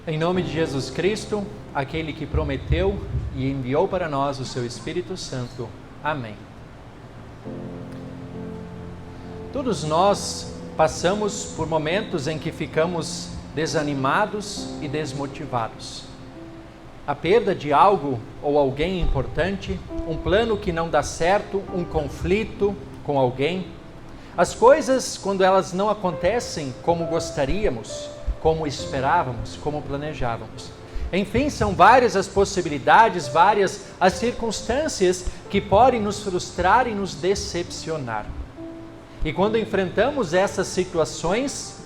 Em nome de Jesus Cristo, aquele que prometeu e enviou para nós o seu Espírito Santo. Amém. Todos nós passamos por momentos em que ficamos desanimados e desmotivados. A perda de algo ou alguém importante, um plano que não dá certo, um conflito com alguém. As coisas, quando elas não acontecem como gostaríamos, como esperávamos, como planejávamos. Enfim, são várias as possibilidades, várias as circunstâncias que podem nos frustrar e nos decepcionar. E quando enfrentamos essas situações,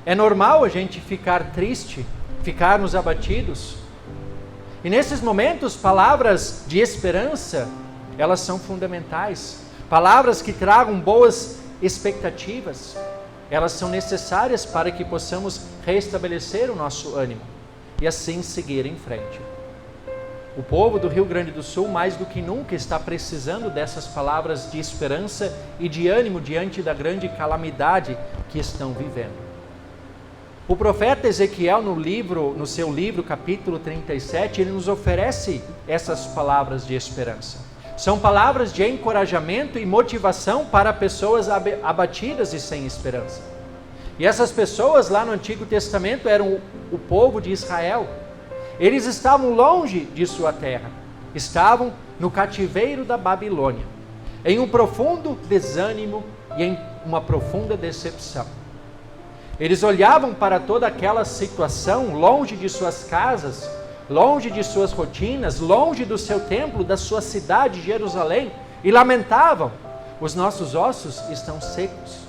é normal a gente ficar triste, ficarmos abatidos. E nesses momentos, palavras de esperança, elas são fundamentais. Palavras que tragam boas expectativas, elas são necessárias para que possamos restabelecer o nosso ânimo e assim seguir em frente. O povo do Rio Grande do Sul, mais do que nunca, está precisando dessas palavras de esperança e de ânimo diante da grande calamidade que estão vivendo. O profeta Ezequiel, no seu livro, capítulo 37, ele nos oferece essas palavras de esperança. São palavras de encorajamento e motivação para pessoas abatidas e sem esperança. E essas pessoas lá no Antigo Testamento eram o povo de Israel. Eles estavam longe de sua terra, estavam no cativeiro da Babilônia, em um profundo desânimo e em uma profunda decepção. Eles olhavam para toda aquela situação, longe de suas casas, longe de suas rotinas, longe do seu templo, da sua cidade, Jerusalém, e lamentavam: os nossos ossos estão secos,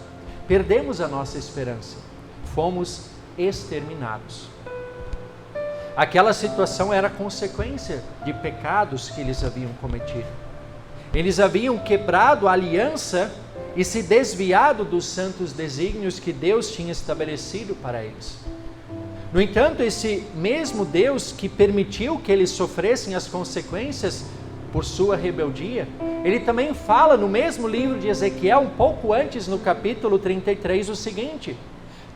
perdemos a nossa esperança, fomos exterminados. Aquela situação era consequência de pecados que eles haviam cometido. Eles haviam quebrado a aliança e se desviado dos santos desígnios que Deus tinha estabelecido para eles. No entanto, esse mesmo Deus que permitiu que eles sofressem as consequências por sua rebeldia, ele também fala no mesmo livro de Ezequiel, um pouco antes, no capítulo 33, o seguinte: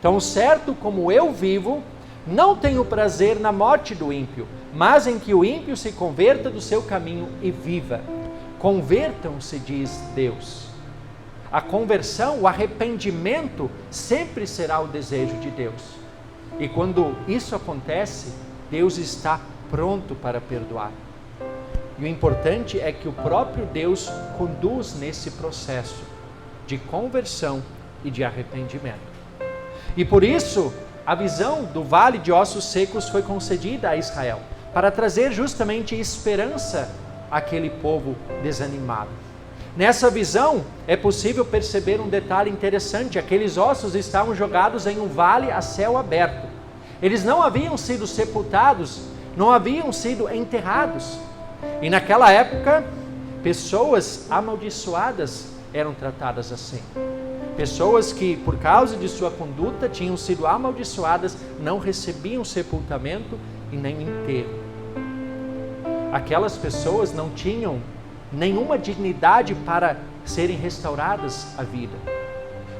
tão certo como eu vivo, não tenho prazer na morte do ímpio, mas em que o ímpio se converta do seu caminho e viva. Convertam-se, diz Deus. A conversão, o arrependimento, sempre será o desejo de Deus. E quando isso acontece, Deus está pronto para perdoar. E o importante é que o próprio Deus conduz nesse processo de conversão e de arrependimento. E por isso, a visão do Vale de Ossos Secos foi concedida a Israel, para trazer justamente esperança àquele povo desanimado. Nessa visão, é possível perceber um detalhe interessante: aqueles ossos estavam jogados em um vale a céu aberto. Eles não haviam sido sepultados, não haviam sido enterrados. E naquela época, pessoas amaldiçoadas eram tratadas assim. Pessoas que, por causa de sua conduta, tinham sido amaldiçoadas, não recebiam sepultamento e nem enterro. Aquelas pessoas não tinham nenhuma dignidade para serem restauradas à vida.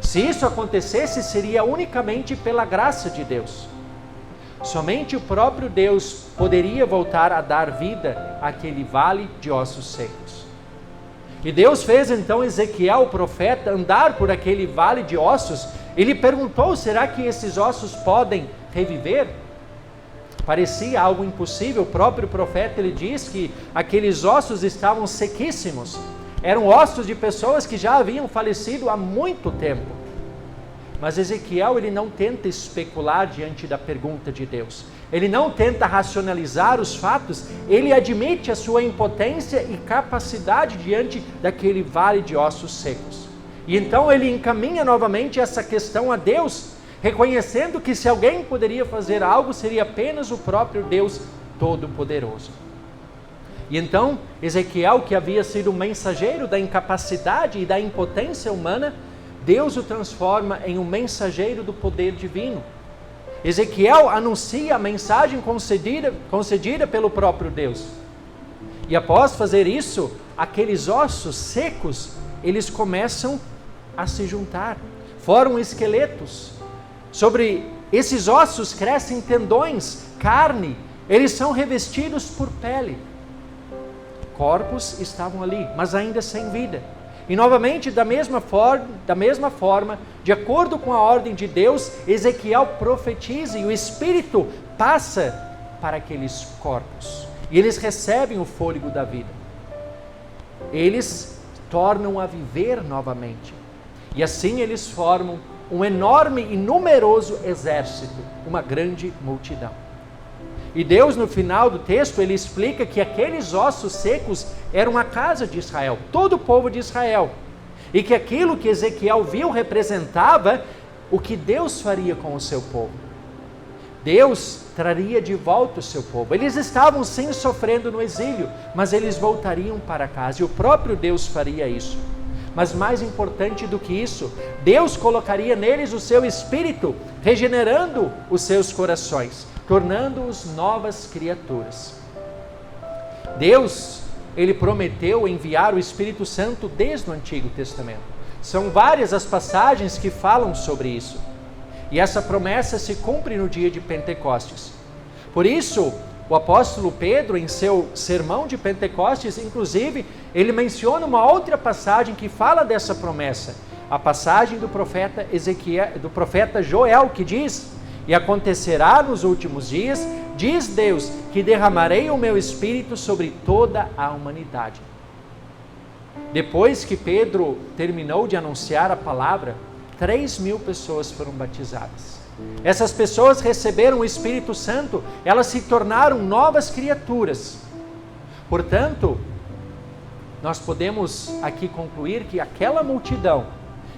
Se isso acontecesse, seria unicamente pela graça de Deus. Somente o próprio Deus poderia voltar a dar vida àquele vale de ossos secos. E Deus fez então Ezequiel, o profeta, andar por aquele vale de ossos. Ele perguntou: será que esses ossos podem reviver? Parecia algo impossível. O próprio profeta, ele diz que aqueles ossos estavam sequíssimos. Eram ossos de pessoas que já haviam falecido há muito tempo. Mas Ezequiel, ele não tenta especular diante da pergunta de Deus. Ele não tenta racionalizar os fatos. Ele admite a sua impotência e capacidade diante daquele vale de ossos secos. E então ele encaminha novamente essa questão a Deus, reconhecendo que se alguém poderia fazer algo, seria apenas o próprio Deus Todo-Poderoso. E então, Ezequiel, que havia sido um mensageiro da incapacidade e da impotência humana, Deus o transforma em um mensageiro do poder divino. Ezequiel anuncia a mensagem concedida pelo próprio Deus. E após fazer isso, aqueles ossos secos, eles começam a se juntar. Formam esqueletos. Sobre Esses ossos crescem tendões, carne, eles são revestidos por pele. Corpos estavam ali, mas ainda sem vida. E novamente, da mesma forma, de acordo com a ordem de Deus, Ezequiel profetiza e o Espírito passa para aqueles corpos. E eles recebem o fôlego da vida. Eles tornam a viver novamente. E assim eles formam um enorme e numeroso exército, uma grande multidão. E Deus, no final do texto, ele explica que aqueles ossos secos eram a casa de Israel, todo o povo de Israel. E que aquilo que Ezequiel viu representava o que Deus faria com o seu povo. Deus traria de volta o seu povo. Eles estavam sim sofrendo no exílio, mas eles voltariam para casa. E o próprio Deus faria isso. Mas mais importante do que isso, Deus colocaria neles o seu Espírito, regenerando os seus corações, tornando-os novas criaturas. Deus, ele prometeu enviar o Espírito Santo desde o Antigo Testamento. São várias as passagens que falam sobre isso. E essa promessa se cumpre no dia de Pentecostes. Por isso, o apóstolo Pedro, em seu sermão de Pentecostes, inclusive, ele menciona uma outra passagem que fala dessa promessa. A passagem do profeta Joel, que diz: e acontecerá nos últimos dias, diz Deus, que derramarei o meu Espírito sobre toda a humanidade. Depois que Pedro terminou de anunciar a palavra, 3.000 pessoas foram batizadas. Essas pessoas receberam o Espírito Santo, elas se tornaram novas criaturas. Portanto, nós podemos aqui concluir que aquela multidão,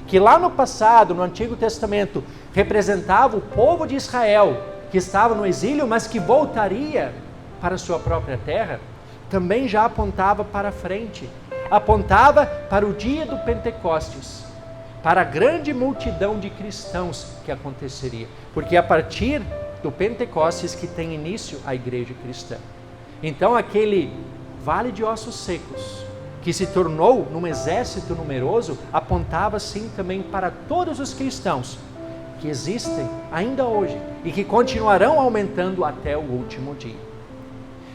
que lá no passado, no Antigo Testamento, representava o povo de Israel, que estava no exílio, mas que voltaria para a sua própria terra, também já apontava para frente, apontava para o dia do Pentecostes, para a grande multidão de cristãos que aconteceria, porque a partir do Pentecostes que tem início a igreja cristã. Então aquele vale de ossos secos, que se tornou num exército numeroso, apontava sim também para todos os cristãos que existem ainda hoje e que continuarão aumentando até o último dia.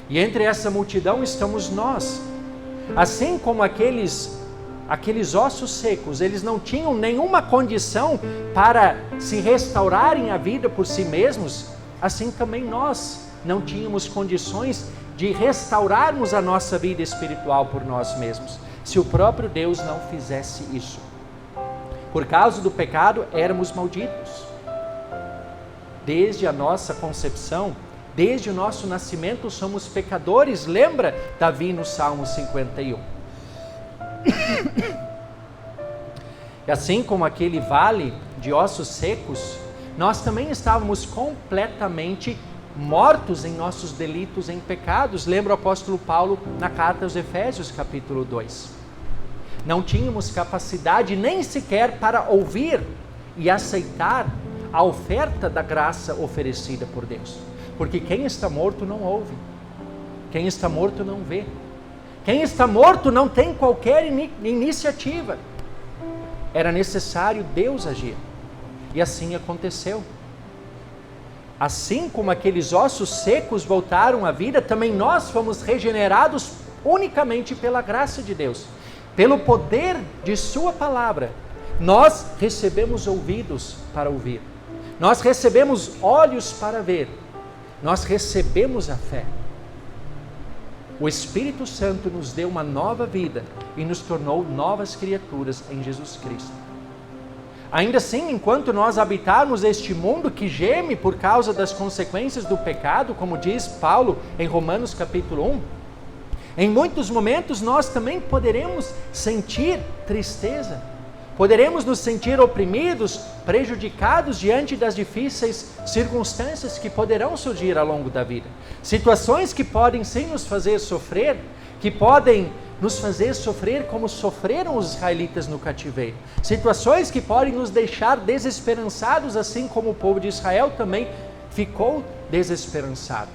E entre essa multidão estamos nós. Assim como aqueles ossos secos, eles não tinham nenhuma condição para se restaurarem a vida por si mesmos, assim também nós não tínhamos condições de restaurarmos a nossa vida espiritual por nós mesmos, se o próprio Deus não fizesse isso. Por causa do pecado, éramos malditos. Desde a nossa concepção, desde o nosso nascimento, somos pecadores. Lembra Davi no Salmo 51? E assim como aquele vale de ossos secos, nós também estávamos completamente mortos em nossos delitos, em pecados. Lembra o apóstolo Paulo na carta aos Efésios, capítulo 2. Não tínhamos capacidade nem sequer para ouvir e aceitar a oferta da graça oferecida por Deus. Porque quem está morto não ouve, quem está morto não vê, quem está morto não tem qualquer iniciativa. Era necessário Deus agir, e assim aconteceu. Assim como aqueles ossos secos voltaram à vida, também nós fomos regenerados unicamente pela graça de Deus. Pelo poder de sua palavra, nós recebemos ouvidos para ouvir, nós recebemos olhos para ver, nós recebemos a fé. O Espírito Santo nos deu uma nova vida e nos tornou novas criaturas em Jesus Cristo. Ainda assim, enquanto nós habitarmos este mundo que geme por causa das consequências do pecado, como diz Paulo em Romanos capítulo 1, em muitos momentos nós também poderemos sentir tristeza, poderemos nos sentir oprimidos, prejudicados diante das difíceis circunstâncias que poderão surgir ao longo da vida. Situações que podem sim nos fazer sofrer, que podem nos fazer sofrer como sofreram os israelitas no cativeiro. Situações que podem nos deixar desesperançados, assim como o povo de Israel também ficou desesperançado.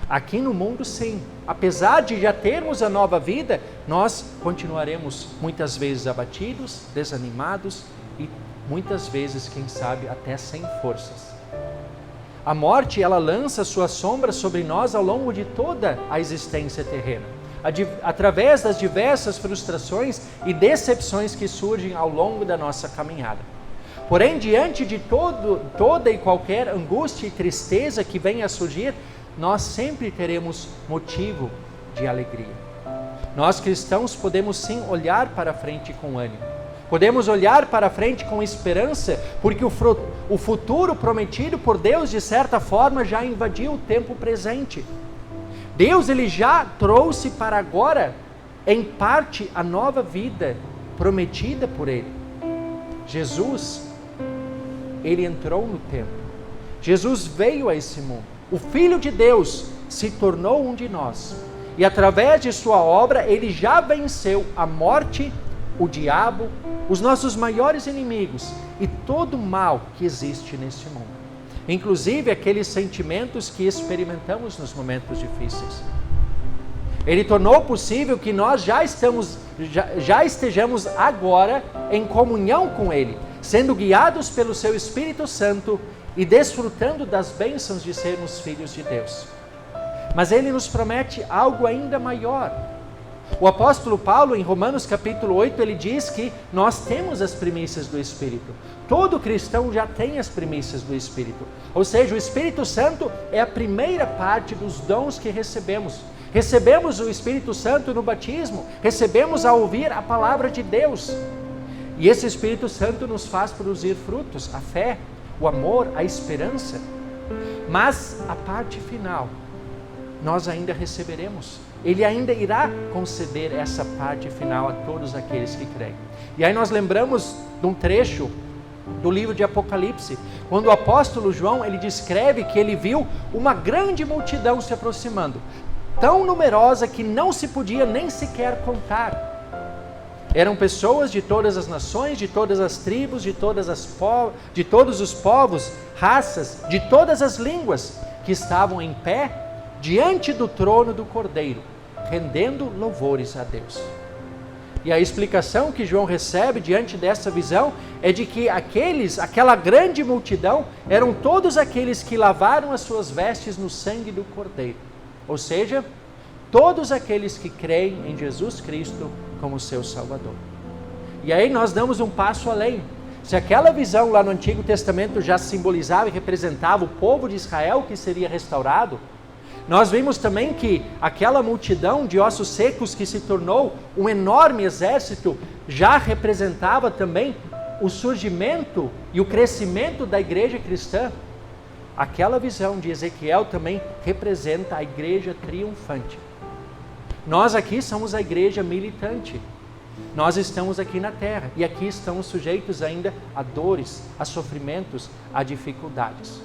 Aqui no mundo, sim, apesar de já termos a nova vida, nós continuaremos muitas vezes abatidos, desanimados e muitas vezes, quem sabe, até sem forças. A morte, ela lança sua sombra sobre nós ao longo de toda a existência terrena, através das diversas frustrações e decepções que surgem ao longo da nossa caminhada. Porém, diante de toda e qualquer angústia e tristeza que venha a surgir, nós sempre teremos motivo de alegria. Nós cristãos podemos sim olhar para frente com ânimo. Podemos olhar para frente com esperança, porque o futuro prometido por Deus, de certa forma, já invadiu o tempo presente. Deus, ele já trouxe para agora, em parte, a nova vida prometida por Ele. Jesus, Ele entrou no tempo. Jesus veio a esse mundo. O Filho de Deus se tornou um de nós. E através de sua obra, Ele já venceu a morte, o diabo, os nossos maiores inimigos e todo o mal que existe neste mundo. Inclusive aqueles sentimentos que experimentamos nos momentos difíceis. Ele tornou possível que nós já estejamos agora em comunhão com Ele, sendo guiados pelo Seu Espírito Santo e desfrutando das bênçãos de sermos filhos de Deus. Mas Ele nos promete algo ainda maior. O apóstolo Paulo, em Romanos capítulo 8, ele diz que nós temos as primícias do Espírito. Todo cristão já tem as primícias do Espírito. Ou seja, o Espírito Santo é a primeira parte dos dons que recebemos. Recebemos o Espírito Santo no batismo, recebemos ao ouvir a palavra de Deus. E esse Espírito Santo nos faz produzir frutos, a fé, o amor, a esperança. Mas a parte final, nós ainda receberemos. Ele ainda irá conceder essa parte final a todos aqueles que creem. E aí nós lembramos de um trecho do livro de Apocalipse, quando o apóstolo João, ele descreve que ele viu uma grande multidão se aproximando, tão numerosa que não se podia nem sequer contar. Eram pessoas de todas as nações, de todas as tribos, de todos os povos, raças, de todas as línguas, que estavam em pé diante do trono do Cordeiro, rendendo louvores a Deus. E a explicação que João recebe diante dessa visão é de que aquela grande multidão eram todos aqueles que lavaram as suas vestes no sangue do Cordeiro. Ou seja, todos aqueles que creem em Jesus Cristo como seu Salvador. E aí nós damos um passo além. Se aquela visão lá no Antigo Testamento já simbolizava e representava o povo de Israel que seria restaurado, nós vimos também que aquela multidão de ossos secos que se tornou um enorme exército já representava também o surgimento e o crescimento da igreja cristã. Aquela visão de Ezequiel também representa a igreja triunfante. Nós aqui somos a igreja militante. Nós estamos aqui na terra e aqui estamos sujeitos ainda a dores, a sofrimentos, a dificuldades.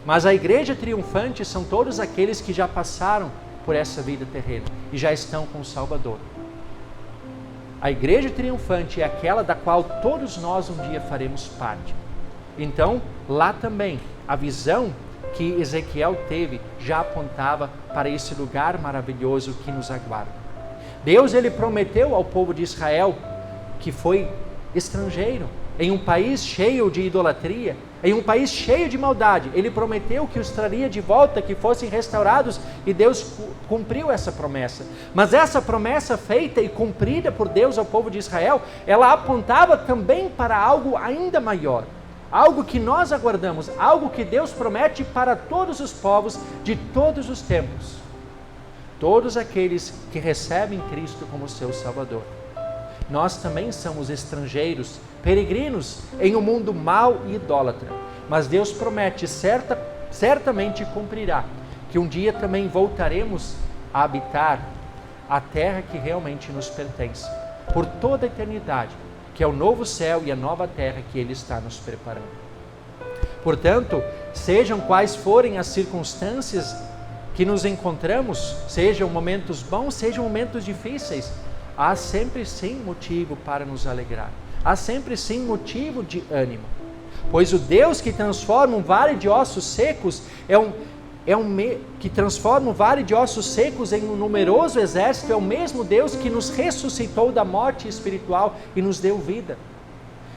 Mas a igreja triunfante são todos aqueles que já passaram por essa vida terrena e já estão com o Salvador. A igreja triunfante é aquela da qual todos nós um dia faremos parte. Então, lá também, a visão que Ezequiel teve já apontava para esse lugar maravilhoso que nos aguarda. Deus, ele prometeu ao povo de Israel, que foi estrangeiro, em um país cheio de idolatria, em um país cheio de maldade, ele prometeu que os traria de volta, que fossem restaurados, e Deus cumpriu essa promessa. Mas essa promessa feita e cumprida por Deus ao povo de Israel, ela apontava também para algo ainda maior, algo que nós aguardamos, algo que Deus promete para todos os povos de todos os tempos, todos aqueles que recebem Cristo como seu Salvador. Nós também somos estrangeiros, peregrinos em um mundo mau e idólatra, mas Deus promete, certamente cumprirá, que um dia também voltaremos a habitar a terra que realmente nos pertence, por toda a eternidade, que é o novo céu e a nova terra que Ele está nos preparando. Portanto, sejam quais forem as circunstâncias que nos encontramos, sejam momentos bons, sejam momentos difíceis, há sempre sim motivo para nos alegrar. Há sempre sim motivo de ânimo. Pois o Deus que transforma um vale de ossos secos que transforma um vale de ossos secos em um numeroso exército, é o mesmo Deus que nos ressuscitou da morte espiritual e nos deu vida.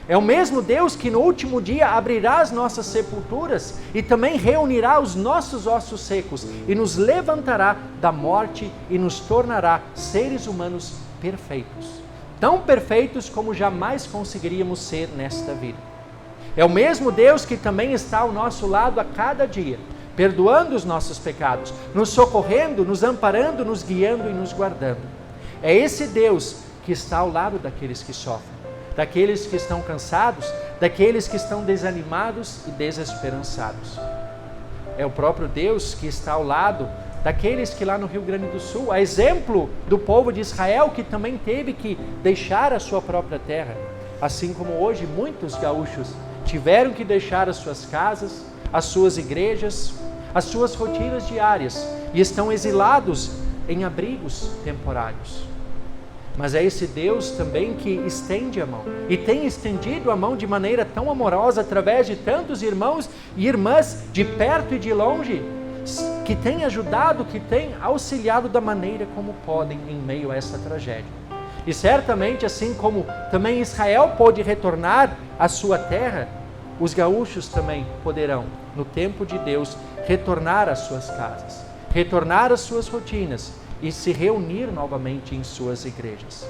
É o mesmo Deus que no último dia abrirá as nossas sepulturas e também reunirá os nossos ossos secos e nos levantará da morte e nos tornará seres humanos perfeitos. Tão perfeitos como jamais conseguiríamos ser nesta vida. É o mesmo Deus que também está ao nosso lado a cada dia, perdoando os nossos pecados, nos socorrendo, nos amparando, nos guiando e nos guardando. É esse Deus que está ao lado daqueles que sofrem, daqueles que estão cansados, daqueles que estão desanimados e desesperançados. É o próprio Deus que está ao lado daqueles que lá no Rio Grande do Sul, a exemplo do povo de Israel, que também teve que deixar a sua própria terra, assim como hoje muitos gaúchos tiveram que deixar as suas casas, as suas igrejas, as suas rotinas diárias e estão exilados em abrigos temporários. Mas é esse Deus também que estende a mão e tem estendido a mão de maneira tão amorosa através de tantos irmãos e irmãs de perto e de longe, que tem ajudado, que tem auxiliado da maneira como podem em meio a essa tragédia. E certamente, assim como também Israel pôde retornar à sua terra, os gaúchos também poderão, no tempo de Deus, retornar às suas casas, retornar às suas rotinas e se reunir novamente em suas igrejas.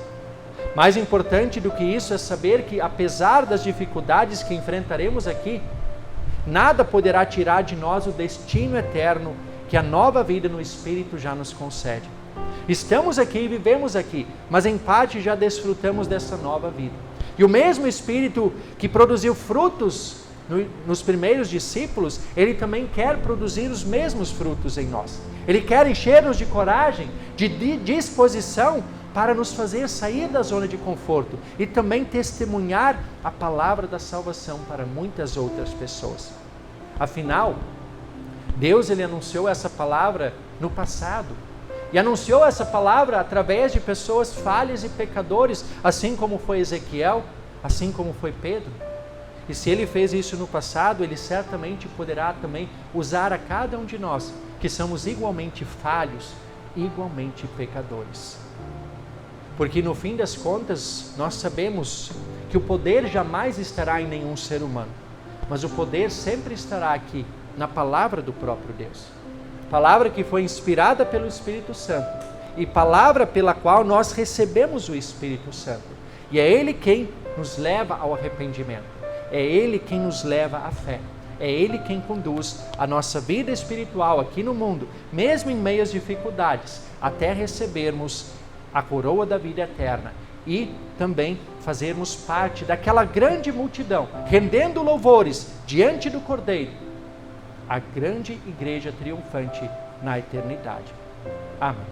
Mais importante do que isso é saber que, apesar das dificuldades que enfrentaremos aqui, nada poderá tirar de nós o destino eterno que a nova vida no Espírito já nos concede. Estamos aqui e vivemos aqui, mas em parte já desfrutamos dessa nova vida. E o mesmo Espírito que produziu frutos nos primeiros discípulos, Ele também quer produzir os mesmos frutos em nós. Ele quer encher-nos de coragem, de disposição para nos fazer sair da zona de conforto e também testemunhar a palavra da salvação para muitas outras pessoas. Afinal, Deus Ele anunciou essa palavra no passado e anunciou essa palavra através de pessoas falhas e pecadores, assim como foi Ezequiel, assim como foi Pedro. E se Ele fez isso no passado, Ele certamente poderá também usar a cada um de nós, que somos igualmente falhos, igualmente pecadores. Porque no fim das contas, nós sabemos que o poder jamais estará em nenhum ser humano, mas o poder sempre estará aqui, na palavra do próprio Deus. Palavra que foi inspirada pelo Espírito Santo e palavra pela qual nós recebemos o Espírito Santo. E é Ele quem nos leva ao arrependimento. É Ele quem nos leva à fé. É Ele quem conduz a nossa vida espiritual aqui no mundo, mesmo em meio às dificuldades, até recebermos a coroa da vida eterna e também fazermos parte daquela grande multidão, rendendo louvores diante do Cordeiro, a grande igreja triunfante na eternidade. Amém.